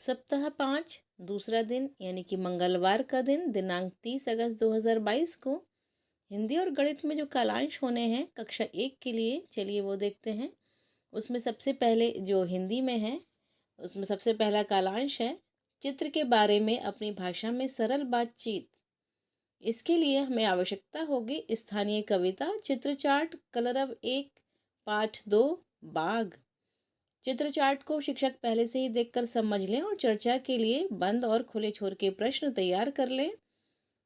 सप्ताह 5 दूसरा दिन यानी कि मंगलवार का दिन दिनांक 30 अगस्त 2022 को हिंदी और गणित में जो कालांश होने हैं कक्षा 1 के लिए, चलिए वो देखते हैं। उसमें सबसे पहले जो हिंदी में है, उसमें सबसे पहला कालांश है चित्र के बारे में अपनी भाषा में सरल बातचीत। इसके लिए हमें आवश्यकता होगी स्थानीय कविता, चित्र चार्ट, कलरव 1, पाठ 2, बाघ। चित्र चार्ट को शिक्षक पहले से ही देखकर समझ लें और चर्चा के लिए बंद और खुले छोर के प्रश्न तैयार कर लें।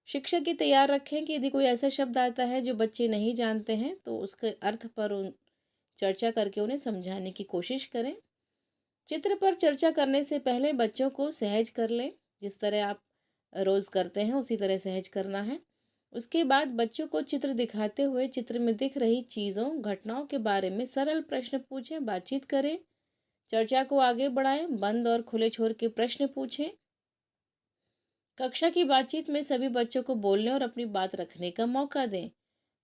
शिक्षक ये तैयार रखें कि यदि कोई ऐसा शब्द आता है जो बच्चे नहीं जानते हैं तो उसके अर्थ पर चर्चा करके उन्हें समझाने की कोशिश करें। चित्र पर चर्चा करने से पहले बच्चों को सहज कर लें। जिस तरह आप रोज़ करते हैं उसी तरह सहज करना है। उसके बाद बच्चों को चित्र दिखाते हुए चित्र में दिख रही चीज़ों घटनाओं के बारे में सरल प्रश्न पूछें, बातचीत करें। चर्चा को आगे बढ़ाएं, बंद और खुले छोर के प्रश्न पूछें। कक्षा की बातचीत में सभी बच्चों को बोलने और अपनी बात रखने का मौका दें।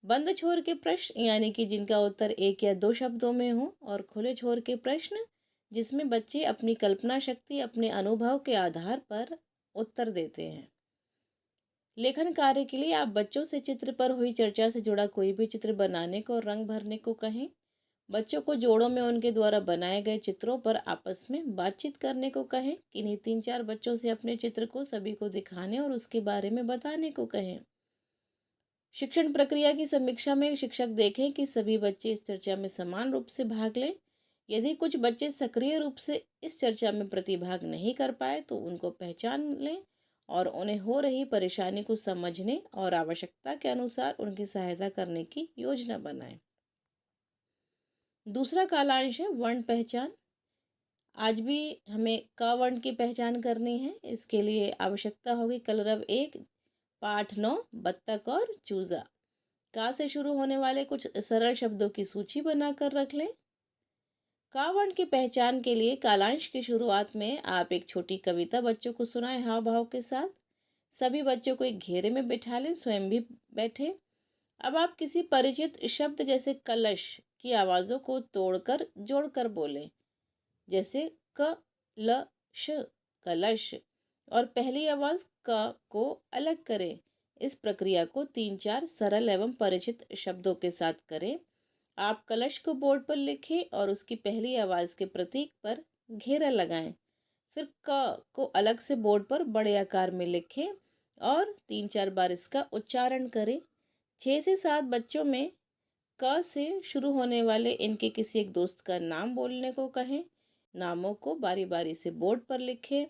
बंद छोर के प्रश्न यानी कि जिनका उत्तर एक या दो शब्दों में हो, और खुले छोर के प्रश्न जिसमें बच्चे अपनी कल्पना शक्ति, अपने अनुभव के आधार पर उत्तर देते हैं। लेखन कार्य के लिए आप बच्चों से चित्र पर हुई चर्चा से जुड़ा कोई भी चित्र बनाने को और रंग भरने को कहें। बच्चों को जोड़ों में उनके द्वारा बनाए गए चित्रों पर आपस में बातचीत करने को कहें। किन्हीं 3-4 बच्चों से अपने चित्र को सभी को दिखाने और उसके बारे में बताने को कहें। शिक्षण प्रक्रिया की समीक्षा में शिक्षक देखें कि सभी बच्चे इस चर्चा में समान रूप से भाग लें। यदि कुछ बच्चे सक्रिय रूप से इस चर्चा में प्रतिभाग नहीं कर पाए तो उनको पहचान लें और उन्हें हो रही परेशानी को समझने और आवश्यकता के अनुसार उनकी सहायता करने की योजना बनाएं। दूसरा कालांश है वर्ण पहचान। आज भी हमें क वर्ण की पहचान करनी है। इसके लिए आवश्यकता होगी कलरव 1, पाठ 9, बत्तख और चूजा। का से शुरू होने वाले कुछ सरल शब्दों की सूची बनाकर रख लें। का वर्ण की पहचान के लिए कालांश की शुरुआत में आप एक छोटी कविता बच्चों को सुनाएं हाव भाव के साथ। सभी बच्चों को एक घेरे में बिठा लें, स्वयं भी बैठे। अब आप किसी परिचित शब्द जैसे कलश की आवाज़ों को तोड़कर जोड़कर बोलें, जैसे क ल श, कलश, और पहली आवाज़ क को अलग करें। इस प्रक्रिया को 3-4 सरल एवं परिचित शब्दों के साथ करें। आप कलश को बोर्ड पर लिखें और उसकी पहली आवाज़ के प्रतीक पर घेरा लगाएं। फिर क को अलग से बोर्ड पर बड़े आकार में लिखें और 3-4 बार इसका उच्चारण करें। 6 से 7 बच्चों में क से शुरू होने वाले इनके किसी एक दोस्त का नाम बोलने को कहें। नामों को बारी बारी से बोर्ड पर लिखें।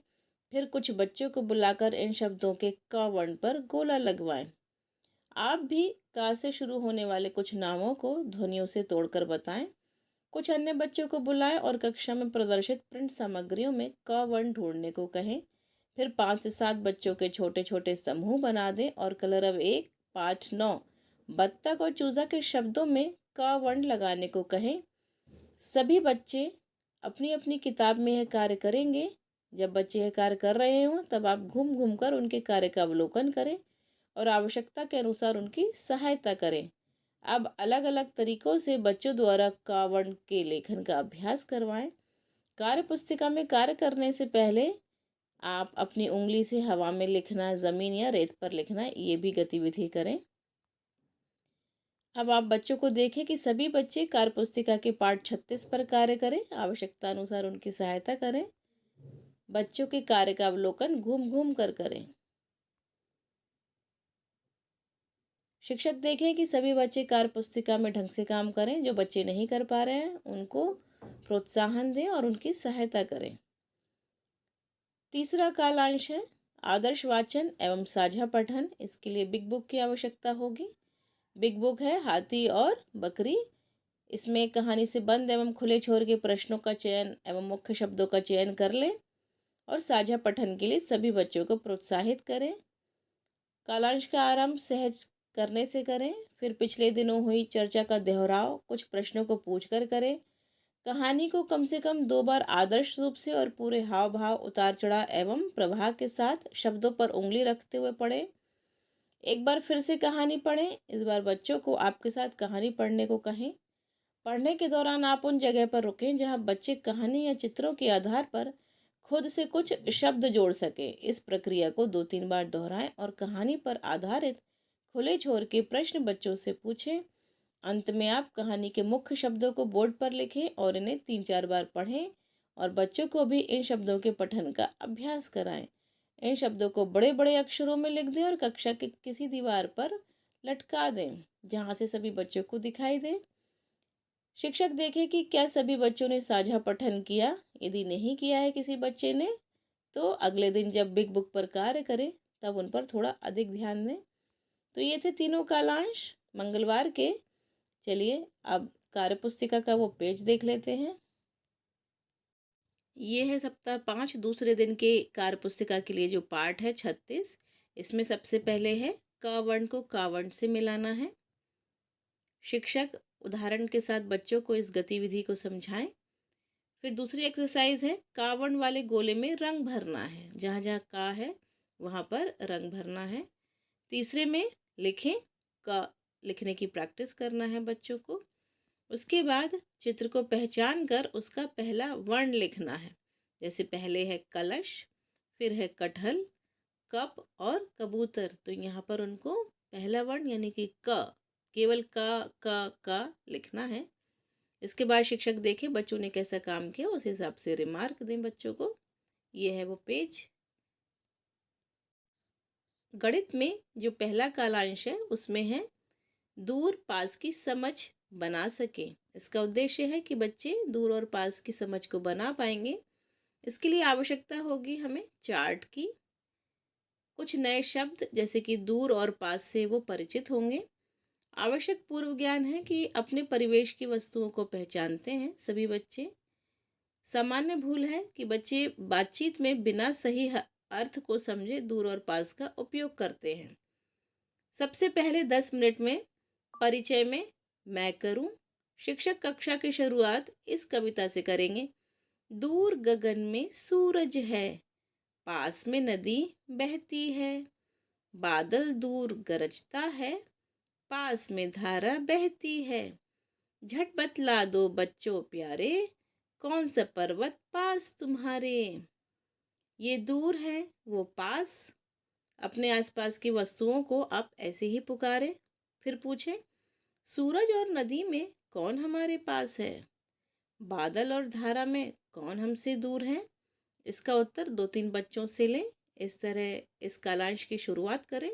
फिर कुछ बच्चों को बुलाकर इन शब्दों के क वर्ण पर गोला लगवाएं। आप भी का से शुरू होने वाले कुछ नामों को ध्वनियों से तोड़कर बताएं। कुछ अन्य बच्चों को बुलाएं और कक्षा में प्रदर्शित प्रिंट सामग्रियों में क वर्ण ढूंढने को कहें। फिर 5 से 7 बच्चों के छोटे छोटे समूह बना दें और कलरव 1, पाठ 9, बत्तख और चूजा के शब्दों में क वर्ण लगाने को कहें। सभी बच्चे अपनी अपनी किताब में यह कार्य करेंगे। जब बच्चे यह कार्य कर रहे हों तब आप घूम घूम कर उनके कार्य का अवलोकन करें और आवश्यकता के अनुसार उनकी सहायता करें। अब अलग अलग तरीकों से बच्चों द्वारा क वर्ण के लेखन का अभ्यास करवाएं। कार्य पुस्तिका में कार्य करने से पहले आप अपनी उंगली से हवा में लिखना, ज़मीन या रेत पर लिखना, ये भी गतिविधि करें। अब आप बच्चों को देखें कि सभी बच्चे कार्य पुस्तिका के पाठ 36 पर कार्य करें। आवश्यकता अनुसार उनकी सहायता करें। बच्चों के कार्य का अवलोकन घूम घूम कर करें। शिक्षक देखें कि सभी बच्चे कार्य पुस्तिका में ढंग से काम करें। जो बच्चे नहीं कर पा रहे हैं उनको प्रोत्साहन दें और उनकी सहायता करें। तीसरा कालांश है आदर्श वाचन एवं साझा पठन। इसके लिए बिग बुक की आवश्यकता होगी। बिग बुक है हाथी और बकरी। इसमें कहानी से बंद एवं खुले छोर के प्रश्नों का चयन एवं मुख्य शब्दों का चयन कर लें और साझा पठन के लिए सभी बच्चों को प्रोत्साहित करें। कालांश का आरंभ सहज करने से करें। फिर पिछले दिनों हुई चर्चा का दोहराव कुछ प्रश्नों को पूछकर करें। कहानी को कम से कम 2 बार आदर्श रूप से और पूरे हाव भाव, उतार चढ़ाव एवं प्रवाह के साथ शब्दों पर उंगली रखते हुए पढ़ें। एक बार फिर से कहानी पढ़ें। इस बार बच्चों को आपके साथ कहानी पढ़ने को कहें। पढ़ने के दौरान आप उन जगह पर रुकें जहां बच्चे कहानी या चित्रों के आधार पर खुद से कुछ शब्द जोड़ सकें। इस प्रक्रिया को 2-3 बार दोहराएं और कहानी पर आधारित खुले छोर के प्रश्न बच्चों से पूछें। अंत में आप कहानी के मुख्य शब्दों को बोर्ड पर लिखें और इन्हें 3-4 बार पढ़ें और बच्चों को भी इन शब्दों के पठन का अभ्यास कराएं। इन शब्दों को बड़े बड़े अक्षरों में लिख दें और कक्षा के किसी दीवार पर लटका दें, जहां से सभी बच्चों को दिखाई दे। शिक्षक देखें कि क्या सभी बच्चों ने साझा पठन किया। यदि नहीं किया है किसी बच्चे ने, तो अगले दिन जब बिग बुक पर कार्य करें तब उन पर थोड़ा अधिक ध्यान दें। तो ये थे तीनों कालांश मंगलवार के। चलिए अब कार्यपुस्तिका का वो पेज देख लेते हैं। ये है सप्ताह 5 दूसरे दिन के कार्यपुस्तिका के लिए जो पाठ है 36। इसमें सबसे पहले है क वर्ण को का वर्ण से मिलाना है। शिक्षक उदाहरण के साथ बच्चों को इस गतिविधि को समझाएं। फिर दूसरी एक्सरसाइज है का वर्ण वाले गोले में रंग भरना है। जहाँ जहाँ का है वहाँ पर रंग भरना है। तीसरे में लिखें, क लिखने की प्रैक्टिस करना है बच्चों को। उसके बाद चित्र को पहचान कर उसका पहला वर्ण लिखना है। जैसे पहले है कलश, फिर है कटहल, कप और कबूतर। तो यहाँ पर उनको पहला वर्ण यानी कि क, केवल का लिखना है। इसके बाद शिक्षक देखे बच्चों ने कैसा काम किया, उस हिसाब से रिमार्क दें बच्चों को। ये है वो पेज। गणित में जो पहला कालांश है उसमें है दूर पास की समझ बना सके। इसका उद्देश्य है कि बच्चे दूर और पास की समझ को बना पाएंगे। इसके लिए आवश्यकता होगी हमें चार्ट की। कुछ नए शब्द जैसे कि दूर और पास से वो परिचित होंगे। आवश्यक पूर्व ज्ञान है कि अपने परिवेश की वस्तुओं को पहचानते हैं सभी बच्चे। सामान्य भूल है कि बच्चे बातचीत में बिना सही अर्थ को समझे दूर और पास का उपयोग करते हैं। सबसे पहले 10 मिनट में परिचय में मैं करूं। शिक्षक कक्षा की शुरुआत इस कविता से करेंगे। दूर गगन में सूरज है, पास में नदी बहती है, बादल दूर गरजता है, पास में धारा बहती है। झट बतला दो बच्चों प्यारे, कौन सा पर्वत पास तुम्हारे। ये दूर है वो पास। अपने आसपास की वस्तुओं को आप ऐसे ही पुकारें। फिर पूछें, सूरज और नदी में कौन हमारे पास है, बादल और धारा में कौन हमसे दूर है। इसका उत्तर 2-3 बच्चों से लें। इस तरह इस कालांश की शुरुआत करें।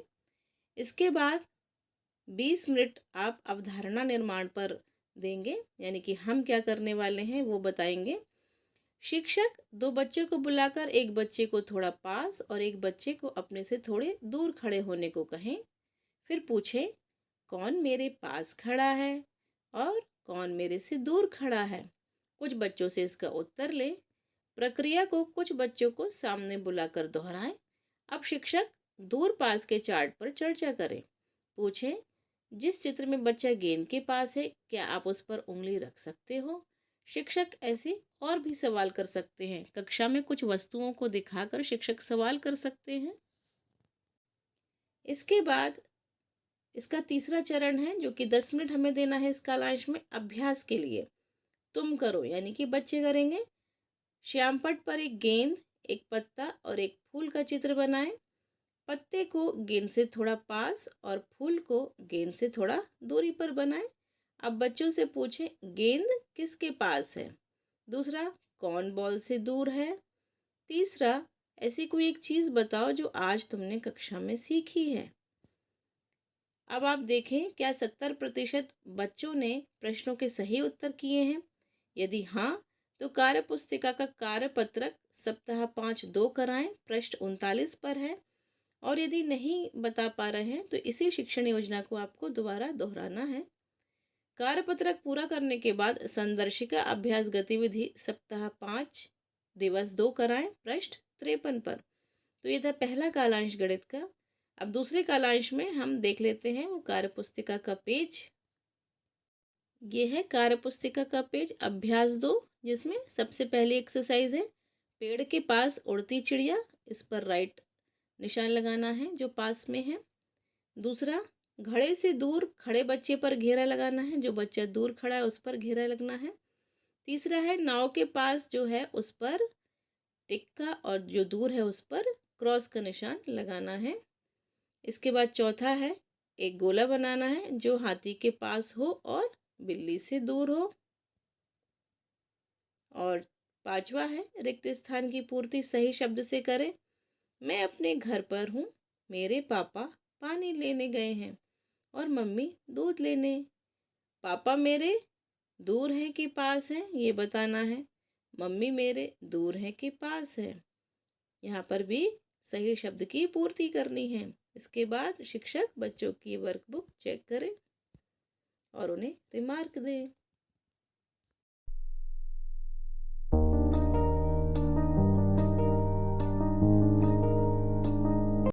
इसके बाद 20 मिनट आप अवधारणा निर्माण पर देंगे, यानी कि हम क्या करने वाले हैं वो बताएंगे। शिक्षक 2 बच्चों को बुलाकर एक बच्चे को थोड़ा पास और एक बच्चे को अपने से थोड़े दूर खड़े होने को कहें। फिर पूछें, कौन मेरे पास खड़ा है और कौन मेरे से दूर खड़ा है। कुछ बच्चों से इसका उत्तर लें। प्रक्रिया को कुछ बच्चों को सामने बुलाकर दोहराएं। अब शिक्षक दूर पास के चार्ट पर चर्चा करें। पूछें, जिस चित्र में बच्चा गेंद के पास है क्या आप उस पर उंगली रख सकते हो। शिक्षक ऐसे और भी सवाल कर सकते हैं। कक्षा में कुछ वस्तुओं को दिखाकर शिक्षक सवाल कर सकते हैं। इसके बाद इसका तीसरा चरण है जो कि 10 मिनट हमें देना है इस कालांश में अभ्यास के लिए। तुम करो यानी कि बच्चे करेंगे। श्यामपट्ट पर एक गेंद, एक पत्ता और एक फूल का चित्र बनाएं। पत्ते को गेंद से थोड़ा पास और फूल को गेंद से थोड़ा दूरी पर बनाएं। अब बच्चों से पूछें, गेंद किसके पास है। दूसरा, कौन बॉल से दूर है। तीसरा, ऐसी कोई एक चीज बताओ जो आज तुमने कक्षा में सीखी है। अब आप देखें क्या 70% बच्चों ने प्रश्नों के सही उत्तर किए हैं। यदि हाँ, तो कार्यपुस्तिका का कार्यपत्रक सप्ताह 5-2 कराएं, पृष्ठ 39 पर है। और यदि नहीं बता पा रहे हैं तो इसी शिक्षण योजना को आपको दोबारा दोहराना है। कार्यपत्रक पूरा करने के बाद संदर्शिका अभ्यास गतिविधि सप्ताह 5 दिवस 2 कराएं, पृष्ठ 53 पर। तो ये था पहला कालांश गणित का। अब दूसरे कालांश में हम देख लेते हैं वो कार्यपुस्तिका का पेज। ये है कार्यपुस्तिका का पेज अभ्यास 2, जिसमें सबसे पहली एक्सरसाइज है पेड़ के पास उड़ती चिड़िया। इस पर राइट निशान लगाना है जो पास में है। दूसरा, घड़े से दूर खड़े बच्चे पर घेरा लगाना है। जो बच्चा दूर खड़ा है उस पर घेरा लगना है। तीसरा है नाव के पास जो है उस पर टिक का और जो दूर है उस पर क्रॉस का निशान लगाना है। इसके बाद चौथा है, एक गोला बनाना है जो हाथी के पास हो और बिल्ली से दूर हो। और पांचवा है, रिक्त स्थान की पूर्ति सही शब्द से करें। मैं अपने घर पर हूँ, मेरे पापा पानी लेने गए हैं और मम्मी दूध लेने। पापा मेरे दूर हैं कि पास हैं ये बताना है। मम्मी मेरे दूर हैं कि पास है। यहाँ पर भी सही शब्द की पूर्ति करनी है। इसके बाद शिक्षक बच्चों की वर्कबुक चेक करें और उन्हें रिमार्क दें।